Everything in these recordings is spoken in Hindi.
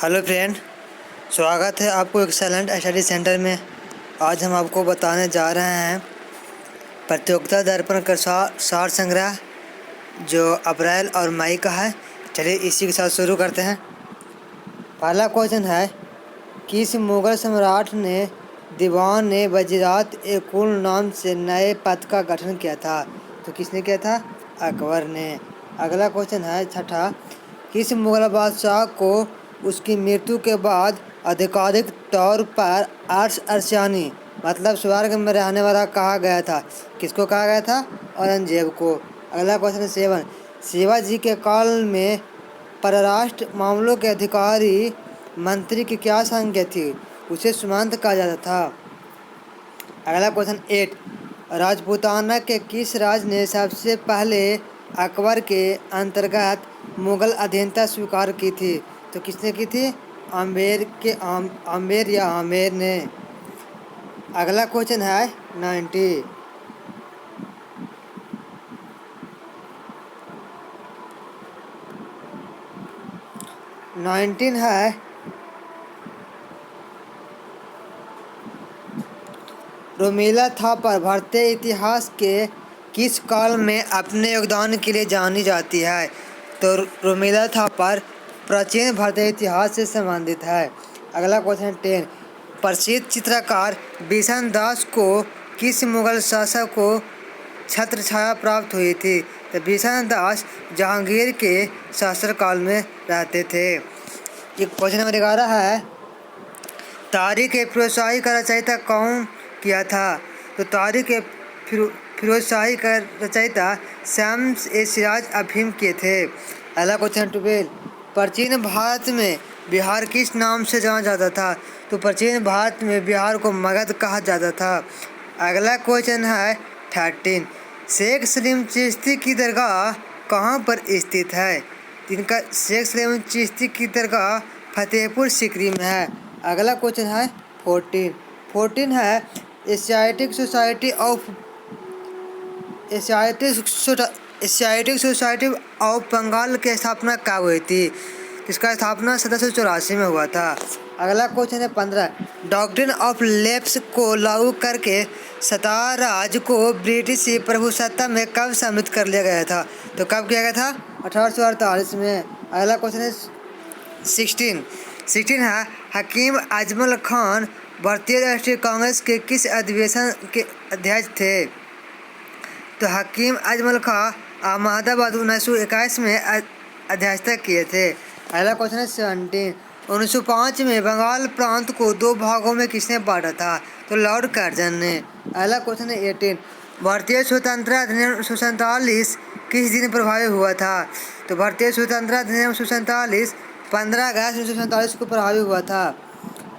हेलो फ्रेंड, स्वागत है आपको एक्सेलेंट स्टडी सेंटर में। आज हम आपको बताने जा रहे हैं प्रतियोगिता दर्पण का सार संग्रह जो अप्रैल और मई का है। चलिए इसी के साथ शुरू करते हैं। पहला क्वेश्चन है, किस मुगल सम्राट ने दीवान ने वजीरात ए कुल नाम से नए पद का गठन किया था? तो किसने किया था? अकबर ने। अगला क्वेश्चन है छठा, किस मुगल बादशाह को उसकी मृत्यु के बाद आधिकारिक तौर पर अर्श अर्शानी मतलब स्वर्ग में रहने वाला कहा गया था? किसको कहा गया था? औरंगजेब को। अगला क्वेश्चन 7, शिवाजी के काल में परराष्ट्र मामलों के अधिकारी मंत्री की क्या संज्ञा थी? उसे सुमंत कहा जाता था। अगला क्वेश्चन 8, राजपूताना के किस राज ने सबसे पहले अकबर के अंतर्गत मुगल अधीनता स्वीकार की थी? तो किसने की थी? आमेर या आमेर ने। अगला क्वेश्चन है 19 है, रोमिला थापर भारतीय इतिहास के किस काल में अपने योगदान के लिए जानी जाती है? तो रोमिला थापर प्राचीन भारतीय इतिहास से संबंधित है। अगला क्वेश्चन 10, प्रसिद्ध चित्रकार बिशन दास को किस मुगल शासक को छत्र छाया प्राप्त हुई थी? तो बिशन दास जहांगीर के शासनकाल में रहते थे। ये क्वेश्चन नंबर 11 है, तारीख ए फिरोजशाही का रचयिता कौन किया था? तो तारीख ए फिरोजशाही का रचयिता शम्स ए सिराज अफीम किए थे। अगला क्वेश्चन 12, प्राचीन भारत में बिहार किस नाम से जाना जाता था? तो प्राचीन भारत में बिहार को मगध कहा जाता था। अगला क्वेश्चन है 13, शेख सलीम चिश्ती की दरगाह कहाँ पर स्थित है? इनका शेख सलीम चिश्ती की दरगाह फतेहपुर सीकरी में है। अगला क्वेश्चन है 14 है, एशियाटिक सोसाइटी ऑफ बंगाल की स्थापना कब हुई थी? इसका स्थापना 1784 में हुआ था। अगला क्वेश्चन है 15, डॉक्ट्रिन ऑफ लेप्स को लागू करके सत्ता राज को ब्रिटिश प्रभुसत्ता में कब सम्मिलित कर लिया गया था? तो कब किया गया था? 1848 में। अगला क्वेश्चन है 16 है, हकीम अजमल खान भारतीय राष्ट्रीय कांग्रेस के किस अधिवेशन के अध्यक्ष थे? तो हकीम अजमल खान अहमदाबाद 1921 में अध्यक्षता किए थे। अगला क्वेश्चन है 17, 1905 में बंगाल प्रांत को 2 भागों में किसने बांटा था? तो लॉर्ड कर्जन ने। अगला क्वेश्चन है 18, भारतीय स्वतंत्रता अधिनियम 1947 किस दिन प्रभावी हुआ था? तो भारतीय स्वतंत्रता अधिनियम 1947 15 अगस्त 1947 को प्रभावी हुआ था।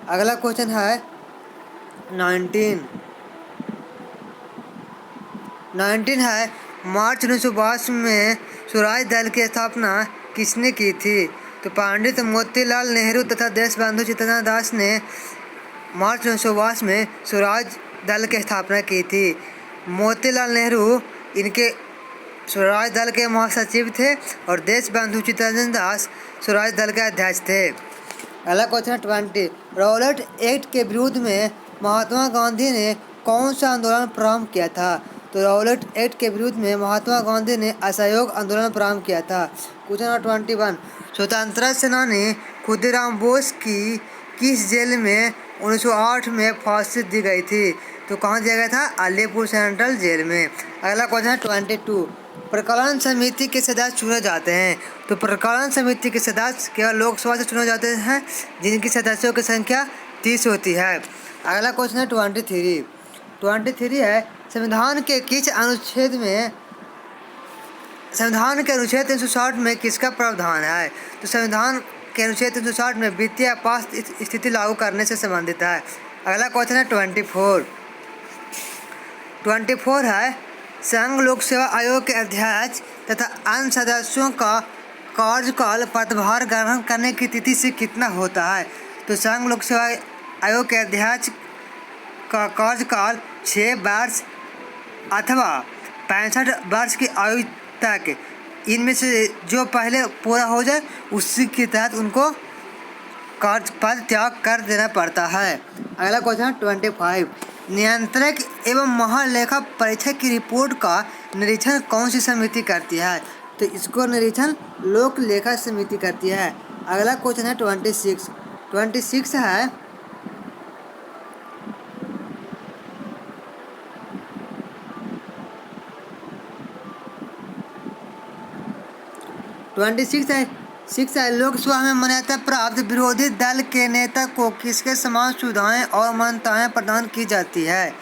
अगला क्वेश्चन है 19 है, मार्च 1952 में स्वराज दल की स्थापना किसने की थी? तो पंडित मोतीलाल नेहरू तथा देशबंधु चित्तरंजन दास ने मार्च 1952 में स्वराज दल की स्थापना की थी। मोतीलाल नेहरू इनके स्वराज दल के महासचिव थे और देशबंधु चित्तरंजन दास स्वराज दल के अध्यक्ष थे। अगला क्वेश्चन 20, रॉलेट एक्ट के विरुद्ध में महात्मा गांधी ने कौन सा आंदोलन प्रारंभ किया था? तो रॉलेट एक्ट के विरुद्ध में महात्मा गांधी ने असहयोग आंदोलन प्रारंभ किया था। क्वेश्चन 21, स्वतंत्रता सेनानी खुदीराम बोस की किस जेल में 1908 में फांसी दी गई थी? तो कहाँ दिया गया था? अलीपुर सेंट्रल जेल में। अगला क्वेश्चन 22, प्रकलन समिति के सदस्य चुने जाते हैं। तो प्रकलन समिति के सदस्य केवल लोकसभा से चुने जाते हैं जिनकी सदस्यों की संख्या 30 होती है। अगला क्वेश्चन है 23 है, संविधान के अनुच्छेद 360 में किसका प्रावधान है? तो संविधान के अनुच्छेद 360 में वित्तीय आपात स्थिति लागू करने से संबंधित है। अगला क्वेश्चन है 24 है, संघ लोक सेवा आयोग के अध्यक्ष तथा अन्य सदस्यों का कार्यकाल पदभार ग्रहण करने की तिथि से कितना होता है? तो संघ लोक सेवा आयोग के अध्यक्ष का कार्यकाल 6 वर्ष अथवा 65 वर्ष की आयु तक, इनमें से जो पहले पूरा हो जाए उसी के तहत उनको पद त्याग कर देना पड़ता है। अगला क्वेश्चन है 25। नियंत्रक एवं महालेखा परीक्षक की रिपोर्ट का निरीक्षण कौन सी समिति करती है? तो इसको निरीक्षण लोक लेखा समिति करती है। अगला क्वेश्चन है 26। 26 है 26 है लोकसभा में मान्यता प्राप्त विरोधी दल के नेता को किसके समान सुविधाएं और मान्यताएं प्रदान की जाती है?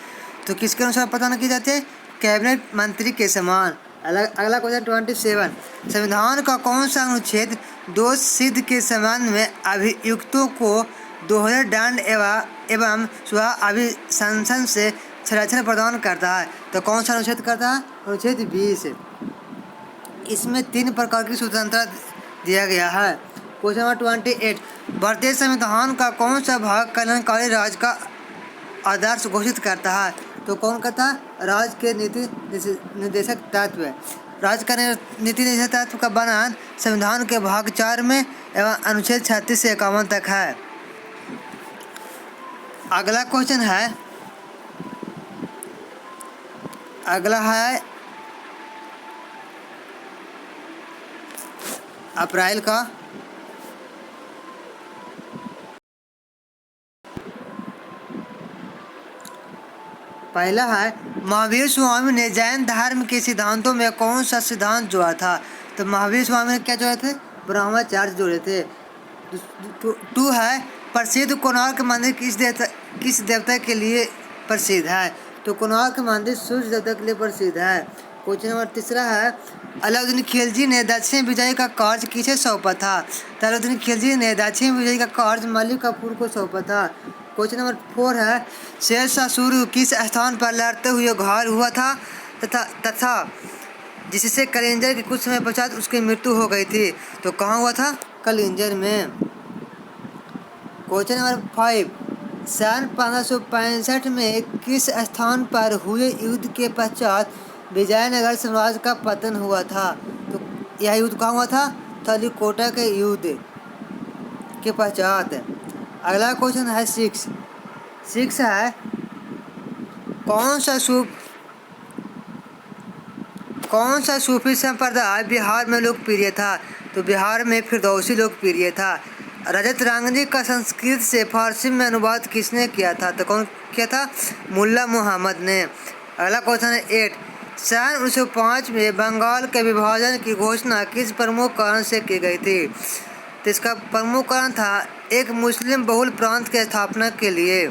तो किसके अनुसार प्रदान की जाती है? कैबिनेट मंत्री के समान। अगला क्वेश्चन 27। संविधान का कौन सा अनुच्छेद दोष सिद्ध के संबंध में अभियुक्तों को 2000 दंड एवं स्व अभिशंसन से संरक्षण प्रदान करता है? तो कौन सा अनुच्छेद करता है? अनुच्छेद 20। इसमें 3 प्रकार की स्वतंत्रता दिया गया है। Question number 28। भारतीय संविधान का कौन सा भाग कल्याणकारी राज्य का आदर्श घोषित करता है? तो कौन कहता है? राज्य के नीति निर्देशक तत्व। राज्य का नीति निर्देशक तत्व का वर्णन संविधान के भाग 4 में एवं अनुच्छेद 36 से 51 तक है। अगला क्वेश्चन है अप्रैल का। पहला है महावीर स्वामी ने जैन धर्म के सिद्धांतों में कौन सा सिद्धांत जोड़ा था? तो महावीर स्वामी ने क्या जोड़े थे? ब्रह्मचार्य जोड़े थे। 2 है प्रसिद्ध कोणार्क मंदिर किस देवता के लिए प्रसिद्ध है? तो कोणार्क मंदिर सूर्य देवता के लिए प्रसिद्ध है। क्वेश्चन नंबर 3 है अलाउद्दीन खिलजी ने दक्षिण विजय का कार्य किसे सौंपा था? तो अलाउद्दीन खिलजी ने दक्षिण विजय का कार्य मलिक काफूर को सौंपा था। क्वेश्चन नंबर 4 है शेरशाह सूर्य किस स्थान पर लड़ते हुए घायल हुआ था तथा जिससे कलिंजर के कुछ समय पश्चात उसकी मृत्यु हो गई थी? तो कहाँ हुआ था? कलिंजर में। क्वेश्चन नंबर 5 सन 1565 में किस स्थान पर हुए युद्ध के पश्चात विजयनगर साम्राज्य का पतन हुआ था? तो यह युद्ध कहाँ हुआ था? तलिकोटा के युद्ध के पश्चात। अगला क्वेश्चन है 6 है कौन सा सूफी संप्रदाय बिहार में लोकप्रिय था? तो बिहार में फिरदौसी लोकप्रिय था। रजत रांगनी का संस्कृत से फारसी में अनुवाद किसने किया था? तो कौन किया था? मुल्ला मोहम्मद ने। अगला क्वेश्चन है 8 सन 1905 में बंगाल के विभाजन की घोषणा किस प्रमुख कारण से की गई थी? तो इसका प्रमुख कारण था एक मुस्लिम बहुल प्रांत की स्थापना के लिए।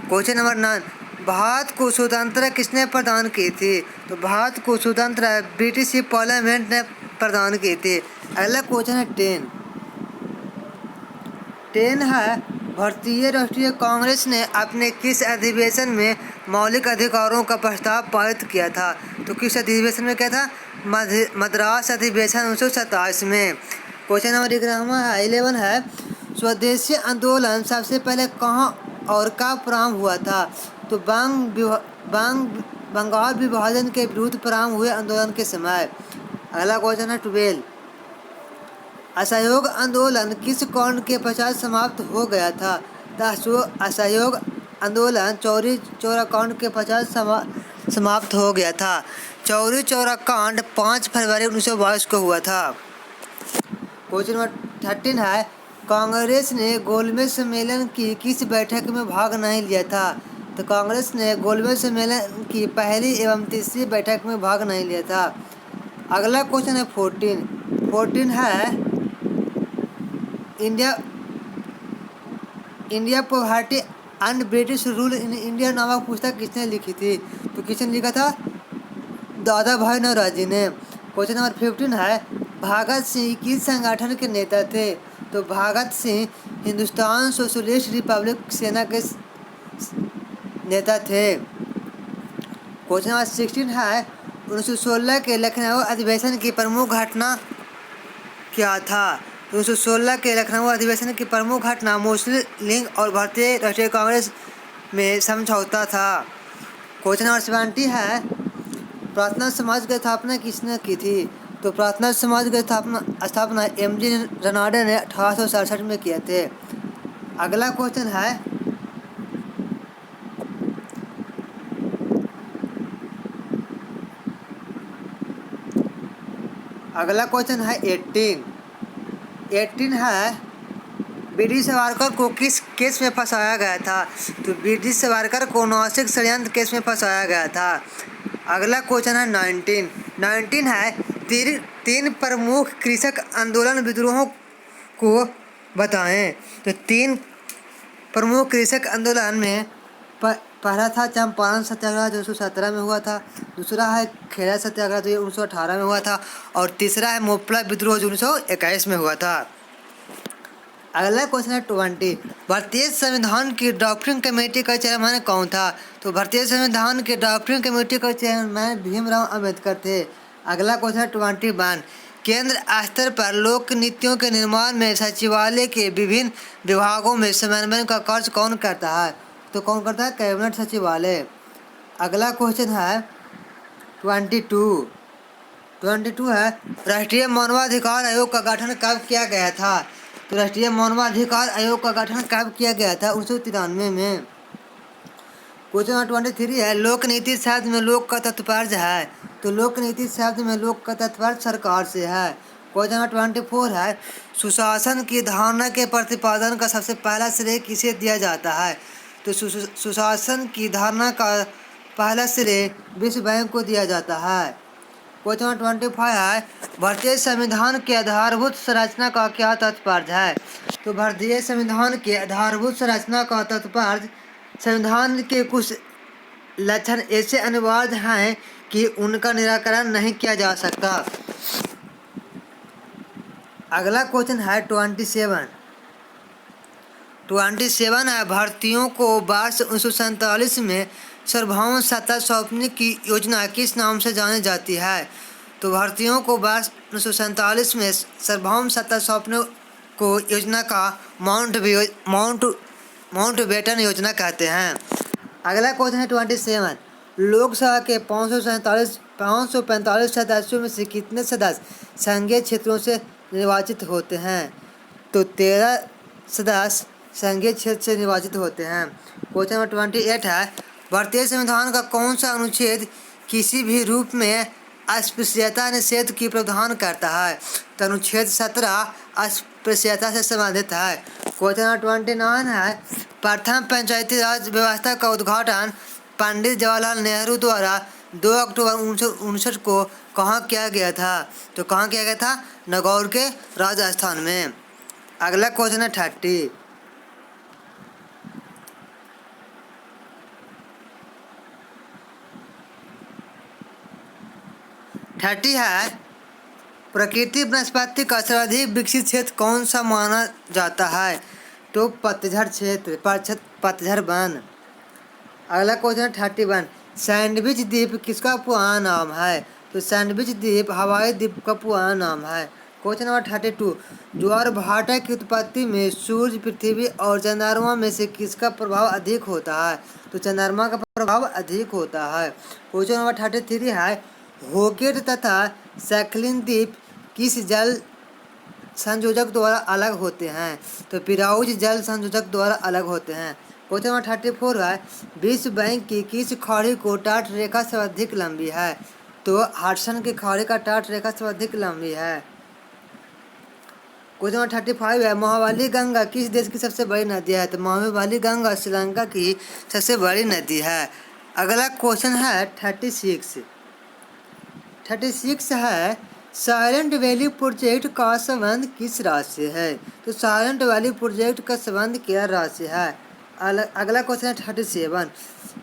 क्वेश्चन नंबर 9 भारत को स्वतंत्रता किसने प्रदान की थी? तो भारत को स्वतंत्रता ब्रिटिश पार्लियामेंट ने प्रदान की थी। अगला क्वेश्चन है 10 है भारतीय राष्ट्रीय कांग्रेस ने अपने किस अधिवेशन में मौलिक अधिकारों का प्रस्ताव पारित किया था? तो किस अधिवेशन में क्या था? मद्रास अधिवेशन 1927 में। क्वेश्चन नंबर 11 है स्वदेशी आंदोलन सबसे पहले कहाँ और कब प्रारंभ हुआ था? तो बंगाल विभाजन के विरुद्ध प्रारंभ हुए आंदोलन के समय। अगला क्वेश्चन है 12 असहयोग आंदोलन किस कारण के पश्चात समाप्त हो गया था? तो असहयोग आंदोलन चौरी चौरा कांड के पश्चात समाप्त हो गया था। चौरी चौरा कांड 5 फरवरी 1922 को हुआ था। क्वेश्चन नंबर 13 है कांग्रेस ने गोलमेज सम्मेलन की किस बैठक में भाग नहीं लिया था? तो कांग्रेस ने गोलमेज सम्मेलन की पहली एवं तीसरी बैठक में भाग नहीं लिया था। अगला क्वेश्चन है 14 है India poverty and British rule in India नामक पुस्तक किसने लिखी थी? तो किसने लिखा था? दादा भाई नौरोजी ने। क्वेश्चन नंबर 15 है भगत सिंह किस संगठन के नेता थे? तो भगत सिंह हिंदुस्तान सोशलिस्ट रिपब्लिक सेना के नेता थे। क्वेश्चन नंबर 16 है 1916 के लखनऊ अधिवेशन की प्रमुख घटना क्या था? 1916 के लखनऊ अधिवेशन की प्रमुख घटना मुस्लिम लीग और भारतीय राष्ट्रीय कांग्रेस में समझौता था। क्वेश्चन नंबर 70 है प्रार्थना समाज की स्थापना किसने की थी? तो प्रार्थना समाज की स्थापना एम.जी. रनाडे ने 1867 में किए थे। अगला क्वेश्चन है अगला क्वेश्चन है 18 है ब्रिटिश सावरकर को किस केस में फंसाया गया था। तो ब्रिटिश सावरकर को नासिक षड्यंत्र केस में फंसाया गया था। अगला क्वेश्चन है 19 है तीन प्रमुख कृषक आंदोलन विद्रोहों को बताएं। तो 3 प्रमुख कृषक आंदोलन में पहला था चंपारण सत्याग्रह जो 1917 में हुआ था, दूसरा है खेड़ा सत्याग्रह जो 1918 में हुआ था, और तीसरा है मोपला विद्रोह जो 1921 में हुआ था। अगला क्वेश्चन है 20 भारतीय संविधान की ड्राफ्टिंग कमेटी का चेयरमैन कौन था। तो भारतीय संविधान की ड्राफ्टिंग कमेटी का चेयरमैन भीमराव अम्बेडकर थे। अगला क्वेश्चन है 21 केंद्र स्तर पर लोक नीतियों के निर्माण में सचिवालय के विभिन्न विभागों में समन्वय का कार्य कौन करता है। तो कौन करता है, कैबिनेट सचिवालय। अगला क्वेश्चन है 22 है राष्ट्रीय मानवाधिकार आयोग का गठन कब किया गया था। तो राष्ट्रीय मानवाधिकार आयोग का गठन कब किया गया था, 1993 में। क्वेश्चन 23 है लोक नीति शब्द में लोक का तात्पर्य है। तो लोक नीति शब्द में लोक का तात्पर्य सरकार से है। क्वेश्चन 24 है सुशासन की धारणा के प्रतिपादन का सबसे पहला श्रेय किसे दिया जाता है। तो सुशासन की धारणा का पहला श्रेय विश्व बैंक को दिया जाता है। क्वेश्चन 25 है भारतीय संविधान के आधारभूत संरचना का क्या तात्पर्य है। तो भारतीय संविधान के आधारभूत संरचना का तात्पर्य संविधान के कुछ लक्षण ऐसे अनिवार्य हैं कि उनका निराकरण नहीं किया जा सकता। अगला क्वेश्चन है 27 है भारतीयों को वर्ष 1947 में सार्वभौम सत्ता सौंपने की योजना किस नाम से जानी जाती है। तो भारतीयों को वर्ष 1947 में सार्वभौम सत्ता सौंपने को योजना का माउंटबेटन योजना कहते हैं। अगला क्वेश्चन है 27 लोकसभा के 545 सदस्यों में से कितने सदस्य संघीय क्षेत्रों से निर्वाचित होते हैं। तो 13 सदस्य संघीय क्षेत्र से निर्वाचित होते हैं। क्वेश्चन नंबर 28 है भारतीय संविधान का कौन सा अनुच्छेद किसी भी रूप में अस्पृश्यता निषेध की प्रावधान करता है। तो अनुच्छेद 17 अस्पृश्यता से संबंधित है। क्वेश्चन नंबर 29 है प्रथम पंचायती राज व्यवस्था का उद्घाटन पंडित जवाहरलाल नेहरू द्वारा 2 अक्टूबर 1959 को कहाँ किया गया था। तो कहाँ किया गया था, नागौर के राजस्थान में। अगला क्वेश्चन है 30 है प्रकृति वनस्पति का सर्वाधिक विकसित क्षेत्र कौन सा माना जाता है। तो पतझड़ क्षेत्र, पतझड़ वन। अगला क्वेश्चन 31 सैंडविच द्वीप किसका पुराना नाम है। तो सैंडविच द्वीप हवाई द्वीप का पुराना नाम है। क्वेश्चन नंबर 32 ज्वार भाटा की उत्पत्ति में सूर्य, पृथ्वी और चंद्रमा में से किसका प्रभाव अधिक होता है। तो चंद्रमा का प्रभाव अधिक होता है। क्वेश्चन नंबर 33 है होकेट तथा सैकलिन द्वीप किस जल संयोजक द्वारा अलग होते हैं। तो पिराउज जल संयोजक द्वारा अलग होते हैं। क्वेश्चन नंबर 34 है विश्व बैंक की किस खाड़ी को तट रेखा से अधिक लंबी है। तो हडसन की खाड़ी का तट रेखा से अधिक लंबी है। क्वेश्चन नंबर 35 है महाबली गंगा किस देश की सबसे बड़ी नदी है। तो महाबली गंगा श्रीलंका की सबसे बड़ी नदी है। अगला क्वेश्चन है 36 है साइलेंट वैली प्रोजेक्ट का संबंध किस राज्य से है। तो साइलेंट वैली प्रोजेक्ट का संबंध केरल राज्य से है। अगला क्वेश्चन है 37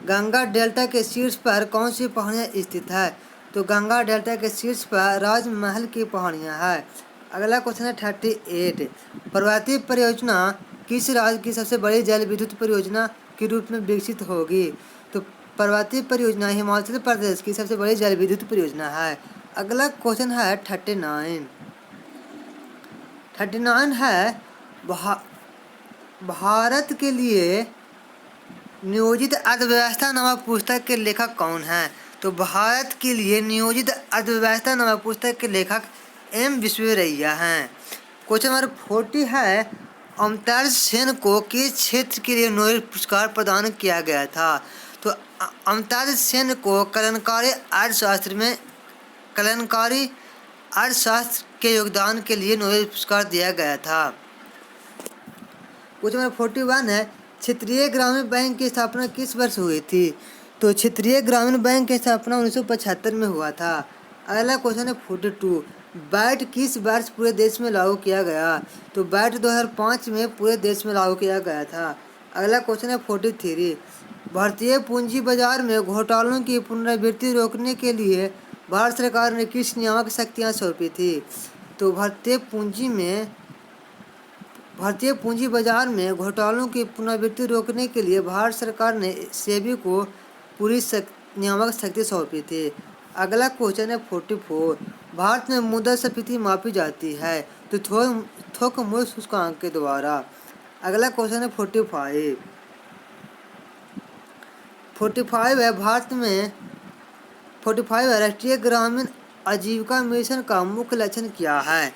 गंगा डेल्टा के शीर्ष पर कौन सी पहाड़ियाँ स्थित है। तो गंगा डेल्टा के शीर्ष पर राजमहल की पहाड़ियाँ है। अगला क्वेश्चन है 38 पर्वतीय परियोजना किस राज्य की सबसे बड़ी जल विद्युत परियोजना के रूप में विकसित होगी। तो पर्वतीय परियोजना हिमाचल प्रदेश की सबसे बड़ी जल विद्युत परियोजना है। अगला क्वेश्चन है 39 है भारत के लिए नियोजित अर्थव्यवस्था नामक पुस्तक के लेखक कौन है। तो भारत के लिए नियोजित अर्थव्यवस्था नामक पुस्तक के लेखक एम विश्वेश्वरैया हैं। क्वेश्चन नंबर 40 है, अमर्त्य सेन को किस क्षेत्र के लिए नोबेल पुरस्कार प्रदान किया गया था? तो अमर्त्य सेन को कल्याणकारी अर्थशास्त्र के योगदान के लिए नोबेल पुरस्कार दिया गया था। क्वेश्चन नंबर 41 है, क्षेत्रीय ग्रामीण बैंक की स्थापना किस वर्ष हुई थी? तो क्षेत्रीय ग्रामीण बैंक की स्थापना 1975 में हुआ था। अगला क्वेश्चन है 42, वैट किस वर्ष पूरे देश में लागू किया गया? तो वैट 2005 में पूरे देश में लागू किया गया था। अगला क्वेश्चन है 43, भारतीय पूंजी बाजार में घोटालों की पुनरावृत्ति रोकने के लिए भारत सरकार ने किस नियामक शक्तियाँ सौंपी थी? तो भारतीय पूंजी बाजार में घोटालों की पुनरावृत्ति रोकने के लिए भारत सरकार ने सेबी को पूरी नियामक शक्ति सौंपी थी। अगला क्वेश्चन है 44, भारत में मुद्रास्फीति मापी जाती है तो थोक मूल्य सूचकांक के द्वारा। अगला क्वेश्चन है 45 है, भारत में 45 है, राष्ट्रीय ग्रामीण आजीविका मिशन का मुख्य लक्ष्य क्या है?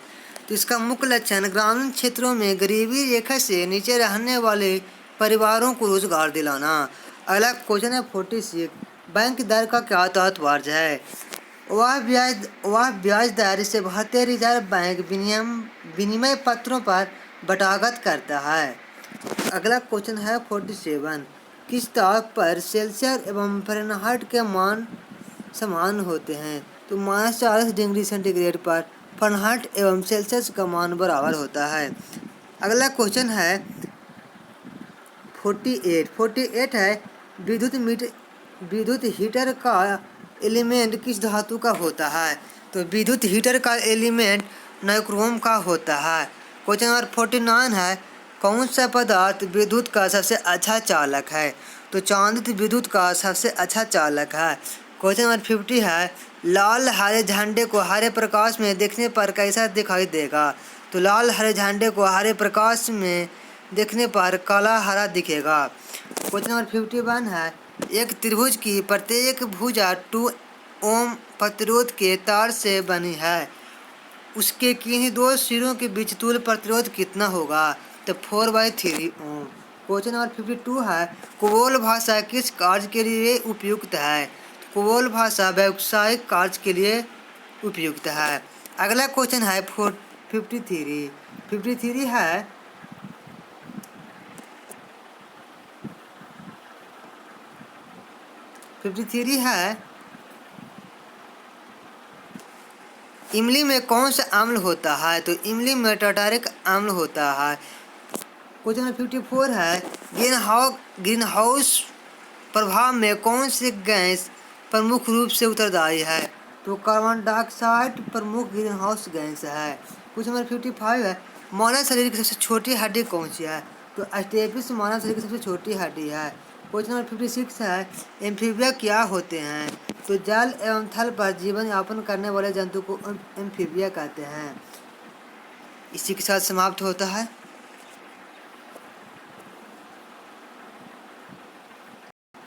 तो इसका मुख्य लक्ष्य ग्रामीण क्षेत्रों में गरीबी रेखा से नीचे रहने वाले परिवारों को रोजगार दिलाना। अगला क्वेश्चन है 46, बैंक दर का क्या तात्पर्य है? वह ब्याज दर से भारतीय रिजर्व बैंक विनिमय पत्रों पर बटागत करता है। अगला क्वेश्चन है 47, किस ताप पर सेल्सियस एवं फ़ारेनहाइट के मान समान होते हैं? तो -40 डिग्री सेंटीग्रेड पर फ़ारेनहाइट एवं सेल्सियस का मान बराबर होता है। अगला क्वेश्चन है 48 है, विद्युत हीटर का एलिमेंट किस धातु का होता है? तो विद्युत हीटर का एलिमेंट नाइक्रोम का होता है। क्वेश्चन नंबर 49 है, कौन सा पदार्थ विद्युत का सबसे अच्छा चालक है? तो चांदी विद्युत का सबसे अच्छा चालक है। क्वेश्चन नंबर 50 है, लाल हरे झंडे को हरे प्रकाश में देखने पर कैसा दिखाई देगा? तो लाल हरे झंडे को हरे प्रकाश में देखने पर काला हरा दिखेगा। क्वेश्चन नंबर 51 है, एक त्रिभुज की प्रत्येक भुजा 2 ओम प्रतिरोध के तार से बनी है, उसके किन्हीं दो सिरों के बीच तुल्य प्रतिरोध कितना होगा? तो 4/3 ओम। क्वेश्चन नंबर 52 है, कोबोल भाषा किस कार्य के लिए उपयुक्त है? कोबोल भाषा व्यावसायिक कार्य के लिए उपयुक्त है। अगला क्वेश्चन है 53 है, इमली में कौन सा अम्ल होता है? तो इमली में टार्टारिक अम्ल होता है। क्वेश्चन नंबर 54 है, ग्रीन हाउस प्रभाव में कौन सी गैस प्रमुख रूप से उत्तरदायी है? तो कार्बन डाइऑक्साइड प्रमुख ग्रीन हाउस गैस है। क्वेश्चन नंबर 55 है, मानव शरीर की सबसे छोटी हड्डी कौन सी है? तो स्टेपिस मानव शरीर की सबसे छोटी हड्डी है। क्वेश्चन नंबर 56 है, एम्फीबिया क्या होते हैं? तो जल एवं थल पर जीवन यापन करने वाले जंतु को एम्फीबिया कहते हैं। इसी के साथ समाप्त होता है।